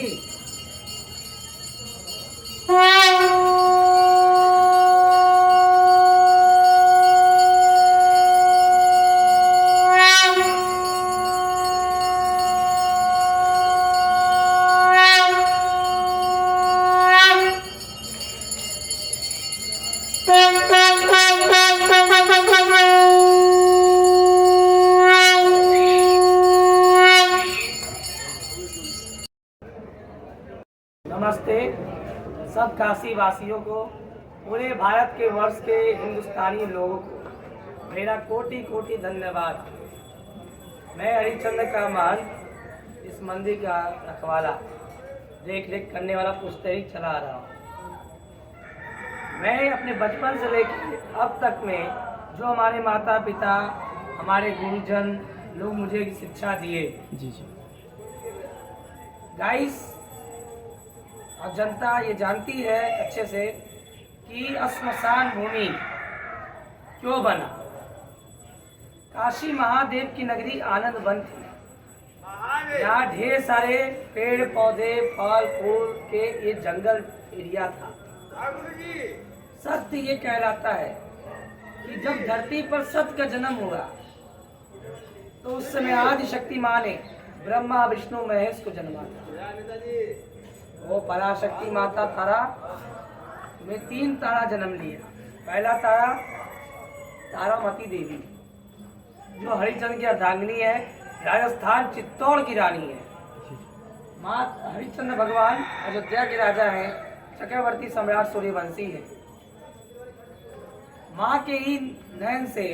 जी। नमस्ते सब काशी वासियों को, पूरे भारत के वर्ष के हिंदुस्तानी लोगों को मेरा कोटि कोटि धन्यवाद। मैं हरिचंद्र का महंत, इस मंदिर का रखवाला, देख रेख करने वाला पुस्तरी चला आ रहा हूँ। मैं अपने बचपन से लेकर अब तक में जो हमारे माता पिता, हमारे गुरुजन लोग मुझे शिक्षा दिए जी जी गाइस, और जनता ये जानती है अच्छे से कि श्मशान भूमि क्यों बना। काशी महादेव की नगरी आनंद वन थी, यहाँ ढेर सारे पेड़ पौधे फल फूल के ये जंगल एरिया था। सत्य ये कहलाता है कि जब धरती पर सत्य का जन्म हुआ तो उस समय आदि शक्ति माँ ने ब्रह्मा विष्णु महेश को जन्मा था। वो पराशक्ति माता तारा में 3 तारा जन्म लिया। पहला तारा तारामती देवी, जो हरिचंद्र की अर्धांगिनी है, राजस्थान चित्तौड़ की रानी है। माँ हरिचंद्र भगवान अयोध्या के राजा हैं, चक्रवर्ती सम्राट सूर्यवंशी है। माँ के ही नयन से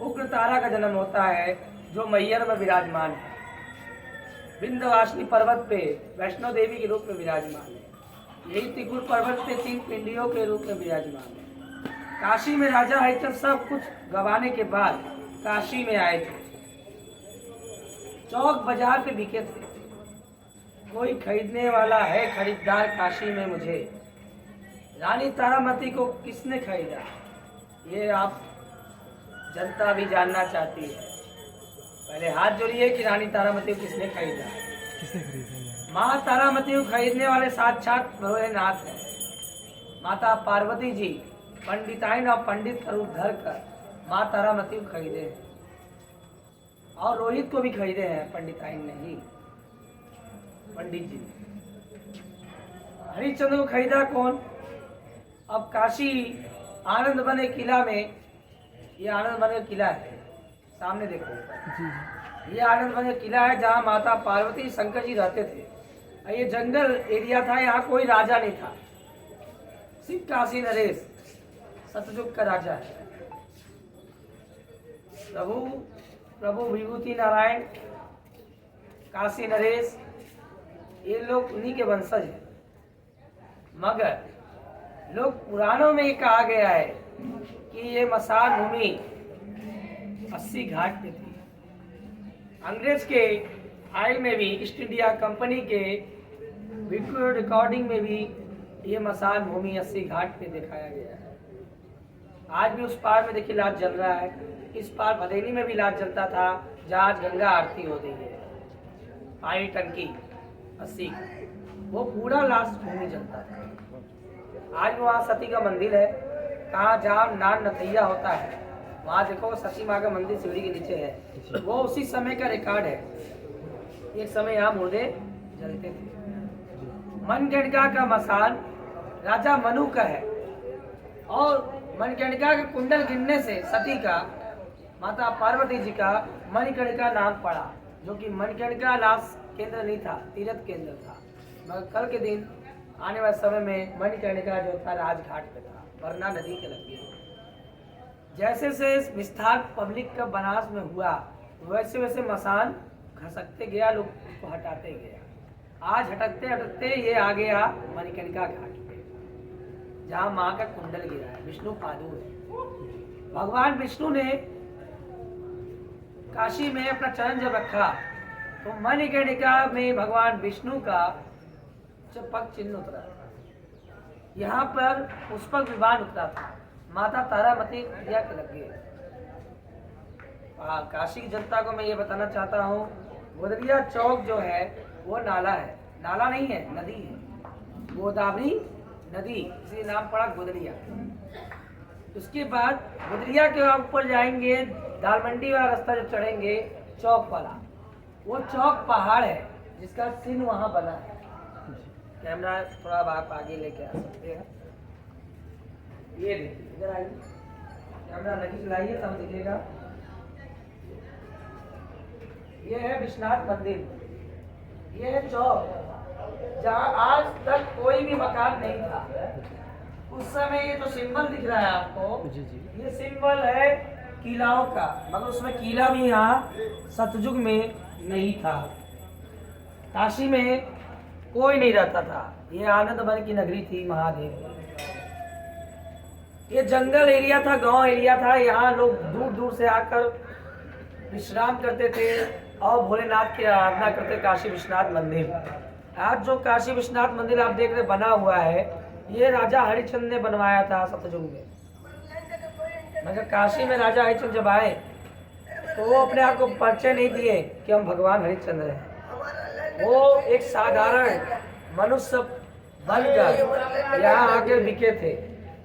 उग्र तारा का जन्म होता है, जो मैयर में विराजमान है। विंध्यवासिनी पर्वत पे वैष्णो देवी के रूप में विराजमान है। यही त्रिकुट पर्वत पे 3 पिंडियों के रूप में विराजमान है। काशी में राजा हरिचंद्र सब कुछ गंवाने के बाद काशी में आए थे। चौक बाजार पे बिके थे, कोई खरीदने वाला है खरीदार काशी में मुझे। रानी तारामती को किसने खरीदा, ये आप जनता भी जानना चाहती है। पहले हाथ जोड़िए कि रानी तारामती को किसने खरीदा। माँ तारामती को खरीदने वाले साक्षात भोलेनाथ हैं। माता पार्वती जी पंडिताइन और पंडित का रूप धर कर माँ तारामती को खरीदे हैं, और रोहित को भी खरीदे हैं, पंडिताइन नहीं, पंडित जी ने। हरिश्चंद्र को खरीदा कौन? अब काशी आनंद वन किला में, ये आनंद वन किला है, सामने देखो, ये आनंद वन किला है जहाँ माता पार्वती शंकर जी रहते थे। ये जंगल एरिया था, यहाँ कोई राजा नहीं था, सिर्फ काशी नरेश सतयुग का राजा है। प्रभु विभूति नारायण, काशी नरेश, ये लोग उन्हीं के वंशज हैं। मगर लोग पुराणों में ये कहा गया है कि ये मसान भूमि 80 घाट पे थी। अंग्रेज के फाइल में भी, ईस्ट इंडिया कंपनी के वीडियो रिकॉर्डिंग में भी ये मसान भूमि 80 घाट पे दिखाया गया है। आज भी उस पार में देखिए लाइट जल रहा है, इस पार भदेली में भी लाइट जलता था, जहाँ आज गंगा आरती हो रही है। पानी टंकी 80, वो पूरा लास्ट भूमि जलता था। आज वहाँ सती का मंदिर है, कहाँ जहाँ नान नथैया होता है, वहाँ देखो सती माँ का मंदिर सीढ़ी के नीचे है। वो उसी समय का रिकॉर्ड है, एक समय यहाँ मुर्दे जलते थे। मनगढ़ का मसान राजा मनु का है, और मनगढ़ के कुंडल गिरने से सती का, माता पार्वती जी का मणिकर्ण का नाम पड़ा, जो कि मणिकर्ण का लास्ट केंद्र नहीं था, तीर्थ केंद्र था। मगर कल के दिन आने वाले समय में मणिकर्ण का जो था राजघाट पे था, वरना नदी के लगे। जैसे से विस्तार पब्लिक का बनारस में हुआ, वैसे वैसे मसान घसकते गया, लोग उसको हटाते गया। आज हटकते हटकते ये आ गया मणिकर्णिका घाट पे, जहाँ माँ का कुंडल गिरा है, विष्णु पादुक है। भगवान विष्णु ने काशी में अपना चरण जब रखा तो मणिकर्णिका में भगवान विष्णु का पग चिन्ह उतरा। यहाँ पर पुष्पक विमान उतरा था, माता तारामती क्रिया के लगे। काशी की जनता को मैं ये बताना चाहता हूँ, गोदरिया चौक जो है वो नाला है, नाला नहीं है, नदी है, गोदावरी नदी, इसलिए नाम पड़ा गुदरिया। उसके बाद गुदरिया के ऊपर जाएंगे, दाल मंडी वाला रास्ता जो चढ़ेंगे, चौक वाला, वो चौक पहाड़ है जिसका चिन्ह वहां बना है। कैमरा थोड़ा आप आगे लेके आ सकते हैं, ये देखिए, इधर आइए, कैमरा लगी चलाइए तब दिखेगा। ये है विश्वनाथ मंदिर, ये है चौक जहाँ आज तक कोई भी मकान नहीं था। उस समय ये जो सिंबल दिख रहा है आपको, ये सिंबल है किलाओं का, मगर उसमें किला भी यहाँ सतयुग में नहीं था। काशी में कोई नहीं रहता था, ये आनंद वन की नगरी थी महादेव। ये जंगल एरिया था, गांव एरिया था, यहाँ लोग दूर दूर से आकर विश्राम करते थे और भोलेनाथ की आराधना करते। काशी विश्वनाथ मंदिर, आज जो काशी विश्वनाथ मंदिर आप देख रहे बना हुआ है, ये राजा हरिश्चंद्र ने बनवाया था सतयुग में। मगर काशी में राजा हरिश्चंद्र जब आए तो वो अपने आप को परिचय नहीं दिए कि हम भगवान हरिश्चंद्र हैं। वो एक साधारण मनुष्य बनकर यहाँ आकर बिके थे।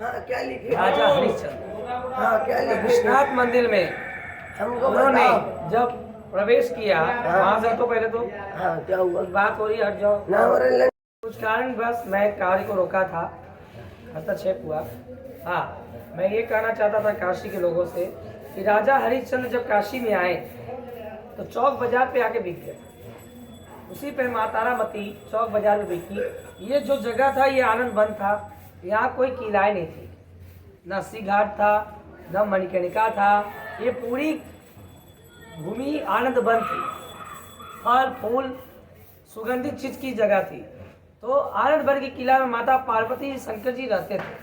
राजा हरिश्चंद्र विश्वनाथ मंदिर में उन्होंने जब प्रवेश किया, वहाँ से तो पहले तो क्या हुआ, बात हो रही, हट जाओ, कुछ कारण बस मैं कार्य को रोका था, हस्तक्षेप हुआ। हाँ, मैं ये कहना चाहता था काशी के लोगों से कि राजा हरिश्चंद्र जब काशी में आए तो चौक बाजार पे आके बिक गए। उसी पे माँ तारामती चौक बाजार में बिकी। ये जो जगह था ये आनंद वन था, यहाँ कोई किलाए नहीं थी, न अस्सी घाट था, न मणिकर्णिका था, ये पूरी भूमि आनंद वन थी। फल फूल सुगंधित चीज की जगह थी। तो आनंद वन के किला में माता पार्वती शंकर जी रहते थे।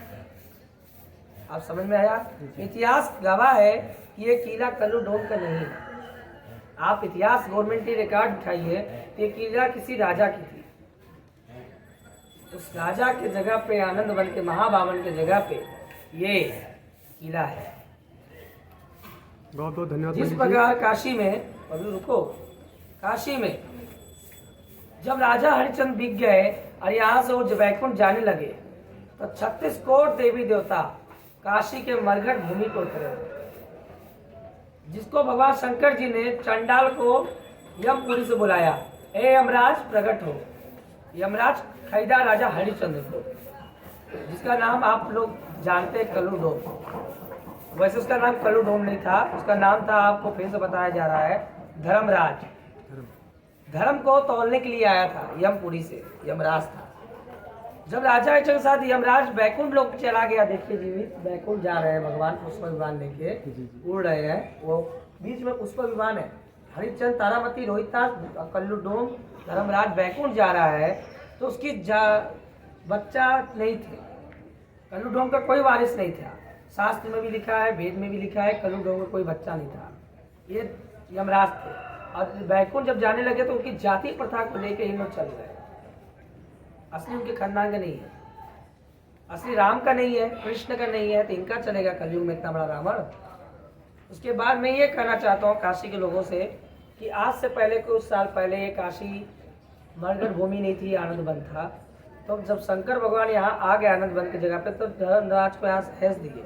आप समझ में आया? इतिहास गवाह है कि ये किला कल्लू डोम का नहीं है। आप इतिहास गवर्नमेंट की रिकॉर्ड उठाइए, ये किला किसी राजा की थी। उस राजा के जगह पे, आनंद वन के महाबावन के जगह पे ये किला है। बहुत बहुत धन्यवाद। जिस प्रकार काशी में, अभी रुको, काशी में जब राजा हरिश्चंद्र बिक गए और यहाँ से वो वैकुंठ जाने लगे तो 36 करोड़ देवी देवता काशी के मरघट भूमि को उतरे, जिसको भगवान शंकर जी ने चंडाल को यमपुरी से बुलाया, ए यमराज प्रकट हो। यमराज खरीदा राजा हरिश्चंद्र को, जिसका नाम आप लोग जानते हैं कल्लू डोम। वैसे उसका नाम कल्लू डोम नहीं था, उसका नाम था, आपको फिर से बताया जा रहा है, धर्मराज। धर्म को तौलने के लिए आया था यमपुरी से, यमराज था। जब राजा हरिश्चंद्र के साथ यमराज बैकुंठ लोक चला गया, देखिए जीवित बैकुंठ जा रहे हैं भगवान, पुष्प विमान लेके उड़ रहे हैं, वो बीच में पुष्प विमान है। हरिश्चंद्र, तारामती, रोहितास, कल्लू डोम, धर्मराज बैकुंठ जा रहा है तो उसकी बच्चा नहीं थे। कल्लू डोम का कोई वारिस नहीं था। शास्त्र में भी लिखा है, वेद में भी लिखा है, कल्लू डोम का कोई बच्चा नहीं था। ये यमराज थे। और बैकुंठ जब जाने लगे तो उनकी जाति प्रथा को लेकर इन लोग चल गए। असली उनके खानदान का नहीं है, असली राम का नहीं है, कृष्ण का नहीं है, तो इनका चलेगा कलयुग में इतना बड़ा रावण। उसके बाद मैं ये कहना चाहता हूँ काशी के लोगों से कि आज से पहले कुछ साल पहले ये काशी मरघट भूमि नहीं थी, आनंद वन था। तो जब शंकर भगवान यहाँ आ गए आनंद वन की जगह पे, तो धर्मराज को यहाँ से हैज दिए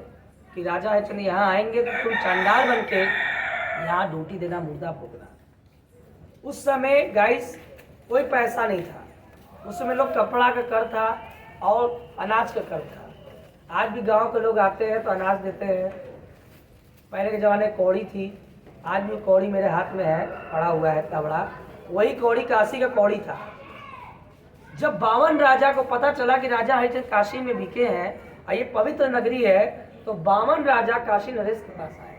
कि राजा हरिश्चंद्र यहाँ आएंगे तो तुम चंडाल बन के यहाँ ड्यूटी देना, मुर्दा फूकना। उस समय गाइस कोई पैसा नहीं था, उस समय लोग कपड़ा का कर था और अनाज का कर था। आज भी गांव के लोग आते हैं तो अनाज देते हैं। पहले के ज़माने कौड़ी थी, आज भी कौड़ी मेरे हाथ में है, पड़ा हुआ है इतना बड़ा, वही कौड़ी काशी का कौड़ी था। जब 52 राजा को पता चला कि राजा हरिश्चंद्र काशी में बिके हैं और ये पवित्र नगरी है, तो 52 राजा काशी नरेश के पास आए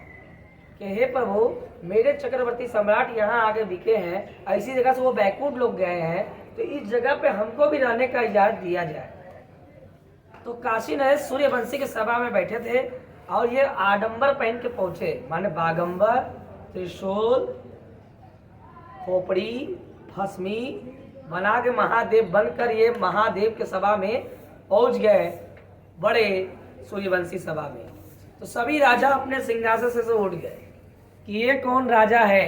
कि हे प्रभु, मेरे चक्रवर्ती सम्राट यहाँ आगे बिके हैं, ऐसी जगह से वो बैकुंठ लोग गए हैं, तो इस जगह पे हमको भी रहने का इजाजत दिया जाए। तो काशी नरेश सूर्यवंशी के सभा में बैठे थे और ये आडंबर पहन के पहुंचे, माने बागंबर, त्रिशूल, खोपड़ी, भस्मी बना के महादेव बनकर ये महादेव के सभा में पहुंच गए, बड़े सूर्यवंशी सभा में। तो सभी राजा अपने सिंहासन से उठ गए कि ये कौन राजा है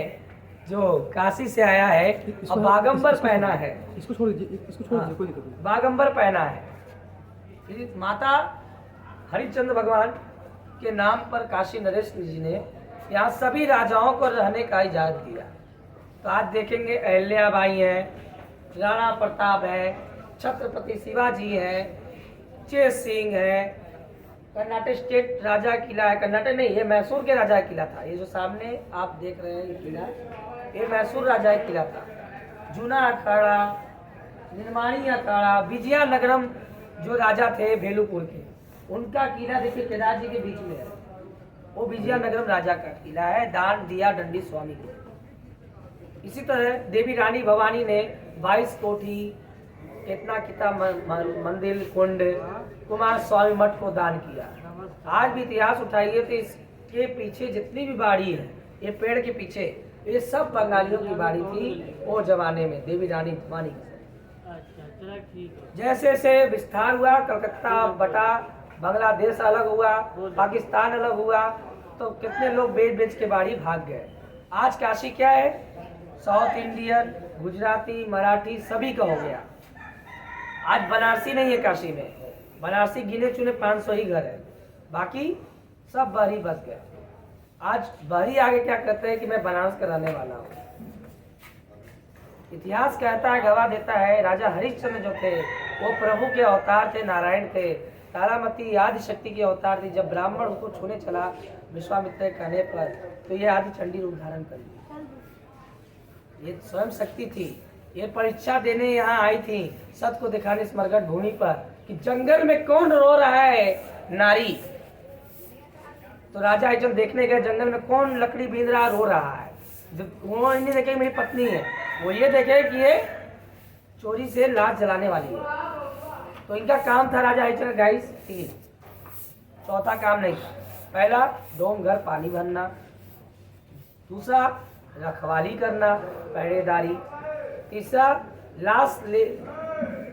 जो काशी से आया है और बागंबर पहना है, इसको छोड़ दीजिए, इसको छोड़ हाँ, दीजिए, कोई दिक्कत नहीं। बागंबर पहना है। फिर माता हरिश्चंद्र भगवान के नाम पर काशी नरेश जी ने यहाँ सभी राजाओं को रहने का इजाजत दिया। तो आज देखेंगे अहिल्याबाई है, राणा प्रताप है, छत्रपति शिवाजी है, चेत सिंह है, कर्नाटक स्टेट राजा किला है, कर्नाटक नहीं, ये मैसूर के राजा किला था। ये जो सामने आप देख रहे हैं ये किला, ये मैसूर राजा किला था। जूना अखाड़ा, निर्माणी अखाड़ा, विजयनगरम जो राजा थे भेलुपुर के, उनका किला देखिए केदार जी के बीच में है, वो विजयनगरम राजा का किला है, दान दिया दंडी स्वामी को। इसी तरह देवी रानी भवानी ने 22 कोठी, कितना कितना मंदिर, कुंड, कुमार स्वामी मठ को दान किया। आज भी इतिहास उठाइए तो इसके पीछे जितनी भी बाड़ी है, ये पेड़ के पीछे, ये सब बंगालियों की बाड़ी थी वो जमाने में, देवी रानी भवानी। जैसे जैसे विस्तार हुआ, कलकत्ता बटा, बांग्लादेश अलग हुआ, पाकिस्तान अलग हुआ, तो कितने लोग बेच बेच के बाड़ी भाग गए। आज काशी क्या है, साउथ इंडियन, गुजराती, मराठी सभी का हो गया। आज बनारसी नहीं है काशी में, बनारसी गिने चुने 500 ही घर है, बाकी सब बहरी बस गए। आज बहरी आगे क्या कहते हैं कि मैं बनारस का रहने वाला हूँ। इतिहास कहता है, गवाह देता है, राजा हरिश्चंद्र जो थे वो प्रभु के अवतार थे, नारायण थे। तारामती आदि शक्ति के अवतार थी। जब ब्राह्मण उनको छूने चला विश्वामित्र के कहने पर, तो ये आदि चंडी रूप धारण कर लिया। ये स्वयं शक्ति थी, ये परीक्षा देने यहाँ आई थी, सत को दिखाने स्मरगट भूमि पर कि जंगल में कौन रो रहा है नारी। तो राजा हरिश्चंद्र देखने गए जंगल में कौन लकड़ी बीन रहा रो रहा है। जब वो नहीं देखे मेरी पत्नी है, वो ये देखे कि ये चोरी से लाश जलाने वाली है। तो इनका काम था राजा हरिश्चंद्र गाइस 3, चौथा काम नहीं था। पहला डोम घर पानी भरना, दूसरा रखवाली करना, पहरेदारी, तीसरा लाश ले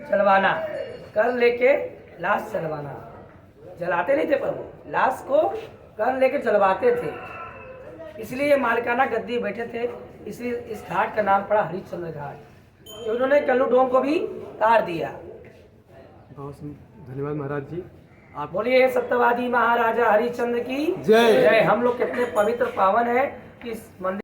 चलवाना, कर लेके लाश चलवाना। जलाते नहीं थे पर वो लाश को कर लेके चलवाते थे, इसलिए मालिकाना गद्दी बैठे थे। इसलिए इस घाट का नाम पड़ा हरिश्चंद्र घाट। उन्होंने कल्लू डोम को भी तार दिया। बहुत धन्यवाद महाराज जी। आप बोलिए सत्यवादी महाराजा हरिश्चंद्र की जय। जय। हम लोग कितने पवित्र पावन है कि इस मंदिर